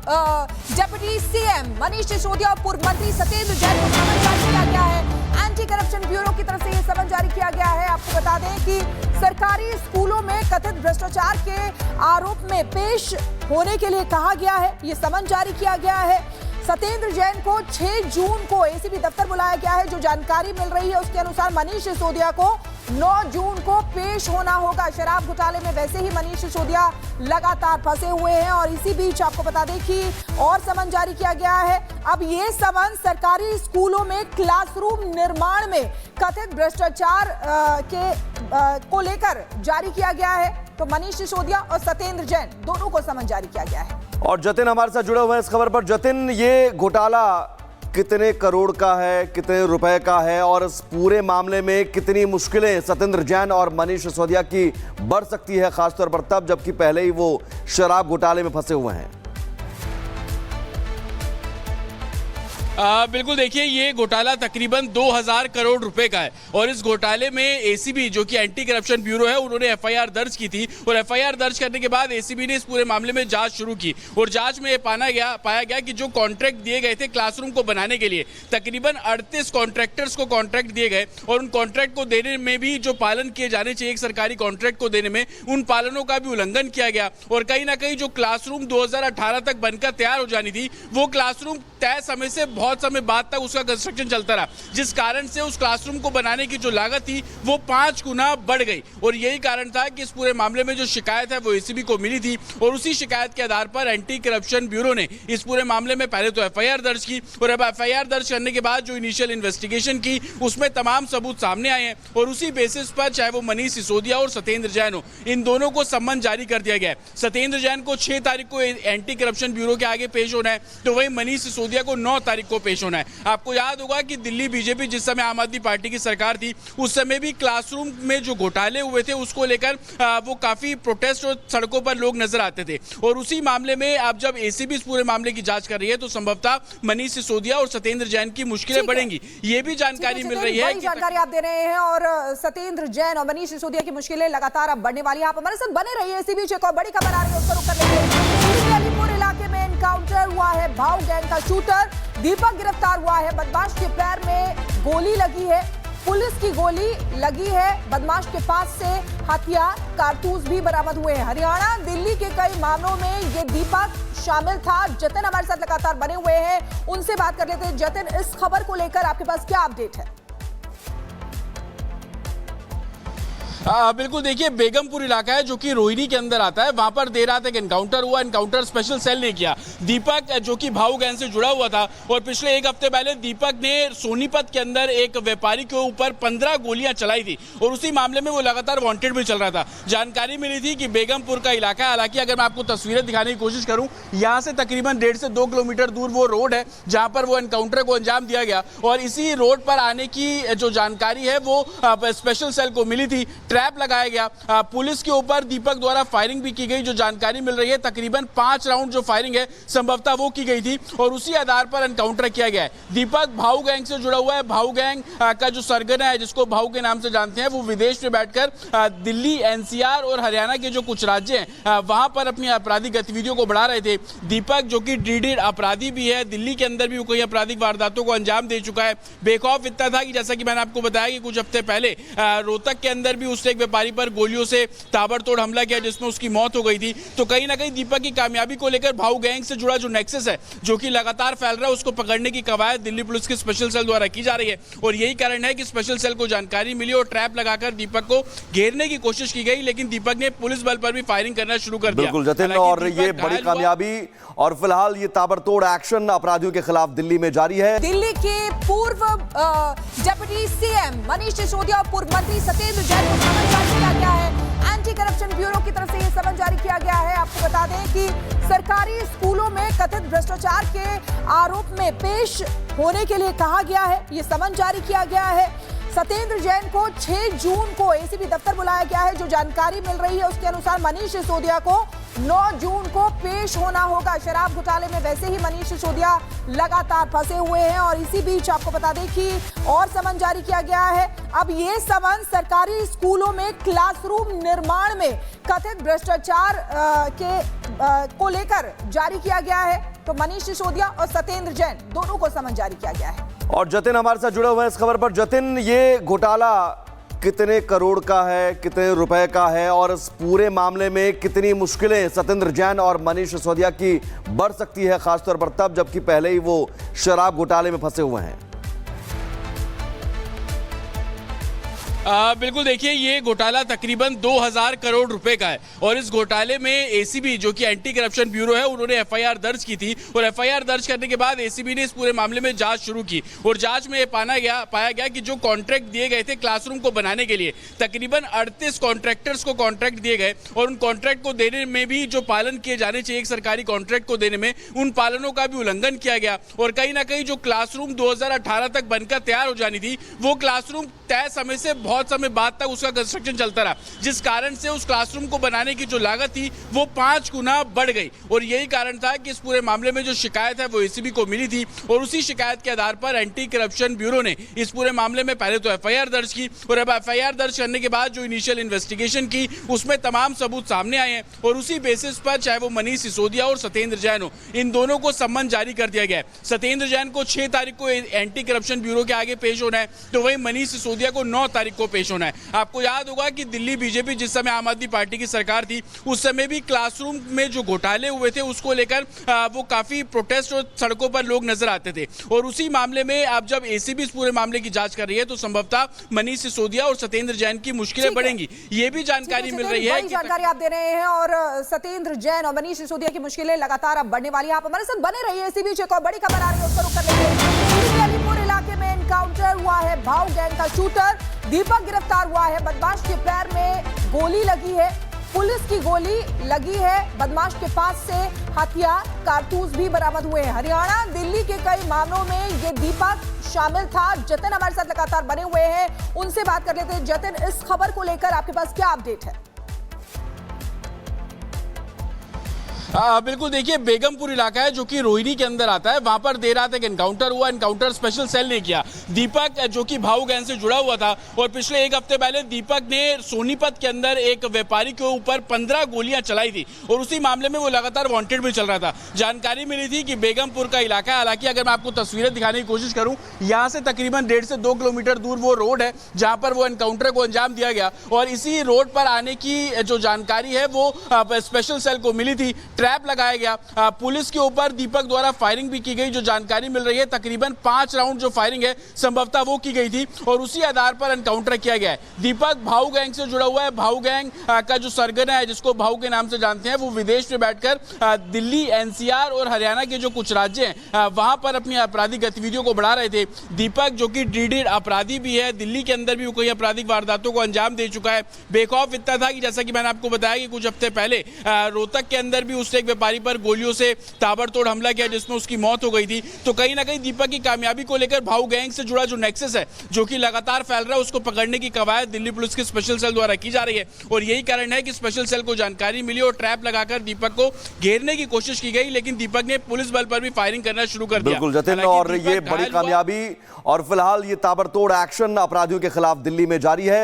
Deputy CM Manish Sisodia और पूर्व मंत्री सत्येंद्र जैन को समन जारी किया गया है। एंटी करप्शन ब्यूरो की तरफ से यह समन जारी किया गया है। आपको बता दें कि सरकारी स्कूलों में कथित भ्रष्टाचार के आरोप में पेश होने के लिए कहा गया है। यह समन जारी किया गया है। सत्येंद्र जैन को 6 जून को एसीबी दफ्तर बुलाया गया है। जो जानकारी मिल रही है उसके अनुसार मनीष सिसोदिया को 9 जून को पेश होना होगा। शराब घोटाले में वैसे ही मनीष सिसोदिया लगातार फंसे हुए हैं और इसी बीच आपको बता दें कि और समन जारी किया गया है। अब ये समन सरकारी स्कूलों में क्लासरूम निर्माण में कथित भ्रष्टाचार को लेकर जारी किया गया है। तो मनीष सिसोदिया और सत्येंद्र जैन दोनों को समन जारी किया गया है। और जतिन हमारे साथ जुड़े हुए हैं इस खबर पर। जतिन, ये घोटाला कितने करोड़ का है, कितने रुपए का है और इस पूरे मामले में कितनी मुश्किलें सत्येंद्र जैन और मनीष सिसोदिया की बढ़ सकती है, खासतौर पर तब जबकि पहले ही वो शराब घोटाले में फंसे हुए हैं? बिल्कुल, देखिए ये घोटाला तकरीबन 2000 करोड़ रुपए का है और इस घोटाले में एसीबी जो कि एंटी करप्शन ब्यूरो है उन्होंने एफआईआर दर्ज की थी और एफआईआर दर्ज करने के बाद एसीबी ने इस पूरे मामले में जांच शुरू की और जांच में पाया गया कि जो कॉन्ट्रैक्ट दिए गए थे क्लासरूम को बनाने के लिए, तकरीबन 38 कॉन्ट्रैक्टर्स को कॉन्ट्रैक्ट दिए गए और उन कॉन्ट्रैक्ट को देने में भी जो पालन किए जाने चाहिए एक सरकारी कॉन्ट्रैक्ट को देने में, उन पालनों का भी उल्लंघन किया गया और कहीं ना कहीं जो क्लासरूम 2018 तक बनकर तैयार हो जानी थी वो क्लासरूम तय समय से बहुत समय बाद तक उसका कंस्ट्रक्शन चलता रहा, जिस कारण से उस क्लासरूम को बनाने की जो लागत थी वो 5 गुना बढ़ गई और यही कारण था कि इस पूरे मामले में जो शिकायत है वो एसीबी को मिली थी और उसी शिकायत के आधार पर एंटी करप्शन ब्यूरो ने इस पूरे मामले में पहले तो एफआईआर दर्ज की और अब एफआईआर दर्ज करने के बाद जो इनिशियल इन्वेस्टिगेशन की उसमें तमाम सबूत सामने आए हैं और उसी बेसिस पर चाहे वो मनीष सिसोदिया और सत्येंद्र जैन हो, इन दोनों को सम्मन जारी कर दिया गया है। सत्येंद्र जैन को 6 तारीख को एंटी करप्शन ब्यूरो के आगे पेश होना है, तो वही मनीष सिसोदिया को 9 तारीख को पेश होना है। आपको याद होगा कि दिल्ली बीजेपी जिस समय आम आदमी पार्टी की सरकार थी उस समय भी क्लासरूम में जो घोटाले हुए थे उसको लेकर वो काफी प्रोटेस्ट और सड़कों पर लोग नजर आते थे और उसी मामले में अब जब एसीबी इस पूरे मामले की जांच कर रही है तो संभवतः मनीष सिसोदिया और सत्येंद्र जैन की मुश्किलें बढ़ेंगी। ये भी जानकारी मिल रही है, जानकारी आप दे रहे हैं और सत्येंद्र जैन और मनीष सिसोदिया की मुश्किलें लगातार अब बढ़ने वाली है। आप हमारे साथ बने रहिए। इसी बीच एक और बड़ी खबर आ रही है, उसको रुक कर लेंगे। अलीपुर इलाके में एनकाउंटर हुआ है। भाऊ गैंग का शूटर दीपक गिरफ्तार हुआ है। बदमाश के पैर में गोली लगी है, पुलिस की गोली लगी है। बदमाश के पास से हथियार कारतूस भी बरामद हुए हैं। हरियाणा दिल्ली के कई मामलों में ये दीपक शामिल था। जतिन हमारे साथ लगातार बने हुए हैं, उनसे बात कर लेते हैं। जतिन, इस खबर को लेकर आपके पास क्या अपडेट है? बिल्कुल, देखिए बेगमपुर इलाका है जो कि रोहिणी के अंदर आता है, वहां पर देर रात एक एनकाउंटर हुआ। एनकाउंटर स्पेशल सेल ने किया। दीपक जो कि भाऊ गैंग से जुड़ा हुआ था और पिछले 1 हफ्ते पहले दीपक ने सोनीपत के अंदर एक व्यापारी के ऊपर 15 गोलियां चलाई थी और उसी मामले में वो लगातार वांटेड में चल रहा था। जानकारी मिली थी कि बेगमपुर का इलाका है। हालांकि अगर मैं आपको तस्वीरें दिखाने की कोशिश करूं, यहाँ से तकरीबन 1.5 से 2 किलोमीटर दूर वो रोड है जहां पर वो एनकाउंटर को अंजाम दिया गया और इसी रोड पर आने की जो जानकारी है वो स्पेशल सेल को मिली थी। ट्रैप लगाया गया। पुलिस के ऊपर दीपक द्वारा फायरिंग भी की गई। जो जानकारी मिल रही है तकरीबन 5 राउंड जो फायरिंग है संभवतः वो की गई थी और उसी आधार पर एनकाउंटर किया गया है। दीपक भाऊ गैंग से जुड़ा हुआ है। भाऊ गैंग का जो सरगना है जिसको भाऊ के नाम से जानते हैं, वो विदेश में बैठकर दिल्ली, एनसीआर और हरियाणा के जो कुछ राज्य हैं वहां पर अपनी आपराधिक गतिविधियों को बढ़ा रहे थे। दीपक जो कि ड्रीडेड अपराधी भी है, दिल्ली के अंदर भी वो कई आपराधिक वारदातों को अंजाम दे चुका है। बेखौफ इतना था कि जैसा कि मैंने आपको बताया कि कुछ हफ्ते पहले रोहतक के अंदर भी उसने एक व्यापारी पर गोलियों से ताबड़तोड़ हमला किया जिसमें उसकी मौत हो गई थी। तो कहीं ना कहीं दीपक की कामयाबी को लेकर भाऊ गैंग से जुड़ा जो नेक्सस है जो कि लगातार फैल रहा है, उसको पकड़ने की कवायद दिल्ली पुलिस की स्पेशल सेल द्वारा की जा रही है और यही कारण है कि स्पेशल सेल को जानकारी मिली और ट्रैप लगाकर दीपक को घेरने की कोशिश की गई, लेकिन दीपक ने पुलिस बल पर भी फायरिंग करना शुरू कर दिया। बिल्कुल जतिन, और ये बड़ी कामयाबी और फिलहाल ये ताबड़तोड़ एक्शन अपराधियों के खिलाफ दिल्ली में जारी है। दिल्ली के पूर्व डिप्टी सीएम मनीष सिसोदिया और पूर्व मंत्री सत्येंद्र जैन को समन जारी किया गया है। एंटी करप्शन ब्यूरो की तरफ से यह समन जारी किया गया है। आपको बता दें कि सरकारी स्कूलों में कथित भ्रष्टाचार के आरोप में पेश होने के लिए कहा गया है। यह समन जारी किया गया है। सत्येंद्र जैन को 6 जून को एसीबी दफ्तर बुलाया गया है। जो जानकारी मिल रही है उसके अनुसार मनीष सिसोदिया को 9 जून को पेश पेश होना होगा। शराब घोटाले में वैसे ही मनीष सिसोदिया लगातार फंसे हुए हैं और इसी बीच आपको बता दें कि और समन जारी किया गया है। अब ये समन सरकारी स्कूलों में क्लासरूम निर्माण में कथित भ्रष्टाचार को लेकर जारी किया गया है। तो मनीष सिसोदिया और सत्येंद्र जैन दोनों को समन जारी किया गया है। और जतिन हमारे साथ जुड़े हुए हैं इस खबर पर। जतिन, ये घोटाला कितने करोड़ का है, कितने रुपए का है और इस पूरे मामले में कितनी मुश्किलें सत्येंद्र जैन और मनीष सिसोदिया की बढ़ सकती है, खासतौर पर तब जबकि पहले ही वो शराब घोटाले में फंसे हुए हैं? बिल्कुल, देखिए ये घोटाला तकरीबन 2000 करोड़ रुपए का है और इस घोटाले में एसीबी जो कि एंटी करप्शन ब्यूरो है उन्होंने एफआईआर दर्ज की थी और एफआईआर दर्ज करने के बाद एसीबी ने इस पूरे मामले में जांच शुरू की और जांच में पाया गया कि जो कॉन्ट्रैक्ट दिए गए थे क्लासरूम को बनाने के लिए, तकरीबन 38 कॉन्ट्रैक्टर्स को कॉन्ट्रैक्ट दिए गए और उन कॉन्ट्रैक्ट को देने में भी जो पालन किए जाने चाहिए एक सरकारी कॉन्ट्रैक्ट को देने में, उन पालनों का भी उल्लंघन किया गया और कहीं ना कहीं जो क्लासरूम 2018 तक बनकर तैयार हो जानी थी वो क्लासरूम तय समय से बहुत समय बाद तक उसका कंस्ट्रक्शन चलता रहा, जिस कारण से उस क्लासरूम को बनाने की जो लागत थी वो 5 गुना बढ़ गई और यही कारण था कि इस पूरे मामले में जो शिकायत है वो एसीबी को मिली थी और उसी शिकायत के आधार पर एंटी करप्शन ब्यूरो ने इस पूरे मामले में पहले तो एफआईआर दर्ज की और अब एफआईआर दर्ज करने के बाद जो इनिशियल इन्वेस्टिगेशन की उसमें तमाम सबूत सामने आए हैं और उसी बेसिस पर चाहे वो मनीष सिसोदिया और सत्येंद्र जैन हो, इन दोनों को सम्मन जारी कर दिया गया है। सत्येंद्र जैन को 6 तारीख को एंटी करप्शन ब्यूरो के आगे पेश होना है, तो वही मनीष सिसोदिया को 9 तारीख को पेश होना है। आपको याद होगा कि दिल्ली बीजेपी जिस समय आम आदमी पार्टी की सरकार थी उस समय भी क्लासरूम में जो घोटाले हुए थे उसको लेकर वो काफी प्रोटेस्ट और सड़कों पर लोग नजर आते थे और उसी मामले में अब जब एसीबी इस पूरे मामले की जांच कर रही है तो संभवतः मनीष सिसोदिया और सत्येंद्र जैन की मुश्किलें बढ़ेंगी, ये भी जानकारी मिल रही है। जानकारी आप दे रहे हैं और सत्येंद्र जैन और मनीष सिसोदिया की मुश्किलें लगातार अब बढ़ने वाली है। आप हमारे साथ बने रहिए। इसी बीच एक और बड़ी खबर आ रही है, उसका रुख कर लेंगे। अलीपुर इलाके में एनकाउंटर हुआ है। भाऊ गैंग का शूटर दीपक गिरफ्तार हुआ है। बदमाश के पैर में गोली लगी है, पुलिस की गोली लगी है। बदमाश के पास से हथियार कारतूस भी बरामद हुए हैं। हरियाणा दिल्ली के कई मामलों में ये दीपक शामिल था। जतिन हमारे साथ लगातार बने हुए हैं, उनसे बात कर लेते हैं। जतिन, इस खबर को लेकर आपके पास क्या अपडेट है? बिल्कुल, देखिए बेगमपुर इलाका है जो कि रोहिणी के अंदर आता है, वहां पर देर रात एक एनकाउंटर हुआ। एनकाउंटर स्पेशल सेल ने किया। दीपक जो कि भाऊ गैंग से जुड़ा हुआ था और पिछले 1 हफ्ते पहले दीपक ने सोनीपत के अंदर एक व्यापारी के ऊपर 15 गोलियां चलाई थी और उसी मामले में वो लगातार वांटेड भी चल रहा था। जानकारी मिली थी कि बेगमपुर का इलाका है। हालांकि अगर मैं आपको तस्वीरें दिखाने की कोशिश करूं, यहां से तकरीबन 1.5 से 2 किलोमीटर दूर वो रोड है जहां पर वो एनकाउंटर को अंजाम दिया गया और इसी रोड पर आने की जो जानकारी है वो स्पेशल सेल को मिली थी। ट्रैप लगाया गया। पुलिस के ऊपर दीपक द्वारा फायरिंग भी की गई। जो जानकारी मिल रही है तकरीबन 5 राउंड जो फायरिंग है संभवतः वो की गई थी और उसी आधार पर एनकाउंटर किया गया है। दीपक भाऊ गैंग से जुड़ा हुआ है। भाऊ गैंग का जो सरगना है, जिसको भाऊ के नाम से जानते हैं, वो विदेश में बैठकर दिल्ली, एनसीआर और हरियाणा के जो कुछ राज्य हैं वहां पर अपनी आपराधिक गतिविधियों को बढ़ा रहे थे। दीपक जो कि ड्रीडेड अपराधी भी है, दिल्ली के अंदर भी वो कई आपराधिक वारदातों को अंजाम दे चुका है। बेखौफ इतना था कि जैसा कि मैंने आपको बताया कि कुछ हफ्ते पहले रोहतक के अंदर भी उसने एक व्यापारी पर गोलियों से ताबड़तोड़ हमला किया जिसमें उसकी मौत हो गई थी। तो कहीं ना कहीं दीपक की कामयाबी को लेकर भाऊ गैंग से जुड़ा जो नेक्सस है जो कि लगातार फैल रहा है, उसको पकड़ने की कवायद दिल्ली पुलिस की स्पेशल सेल द्वारा की जा रही है और यही कारण है कि स्पेशल सेल को जानकारी मिली और ट्रैप लगाकर दीपक को घेरने की कोशिश की गई, लेकिन दीपक ने पुलिस बल पर भी फायरिंग करना शुरू कर दिया। बिल्कुल जतिन, और ये बड़ी कामयाबी और फिलहाल ये ताबड़तोड़ एक्शन अपराधियों के खिलाफ दिल्ली में जारी है।